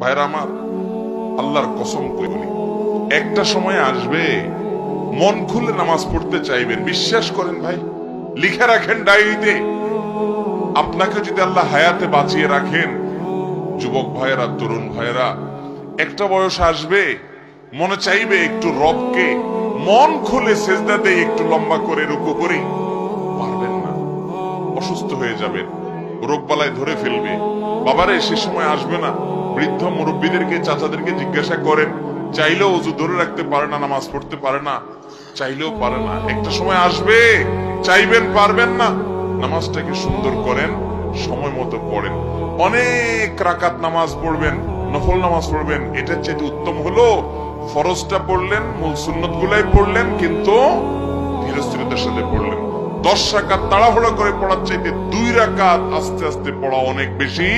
ভাইরা আমার, আল্লাহর কসম করে বলি, একটা সময় আসবে মন খুলে নামাজ পড়তে চাইবেন। বিশ্বাস করেন ভাই, লিখে রাখেন ডায়েরিতে। আপনাকে যদি আল্লাহ হায়াতে বাঁচিয়ে রাখেন, যুবক ভাইয়েরা, তরুণ ভাইয়েরা, একটা বয়স আসবে মনে চাইবে একটু রবকে মন খুলে সেজদা দেই, একটু লম্বা করে রুকু করি। পারবেন না, অসুস্থ হয়ে যাবেন, রোগবালায় ধরে ফেলবে। বাবারে, সে সময় আসবে না? বৃদ্ধ মুরব্বীদেরকে, চাচাদেরকে জিজ্ঞাসা করেন, চাইলেও অজু ধরে রাখতে পারে না, নামাজ পড়তে পারে না, চাইলেও পারে না। একটা সময় আসবে চাইবেন, পারবেন না। নামাজটাকে সুন্দর করেন, সময় মতো পড়েন, অনেক রাকাত নামাজ পড়বেন, নফল নামাজ পড়বেন। এটার চেয়ে উত্তম হলো ফরজটা পড়লেন, মূল সুন্নত গুলাই পড়লেন, কিন্তু ধীরস্থিরতার সাথে পড়লেন। 10 রাকাত তাড়াহুড়ো করে পড়ার চাইতে 2 রাকাত আস্তে আস্তে পড়া অনেক বেশি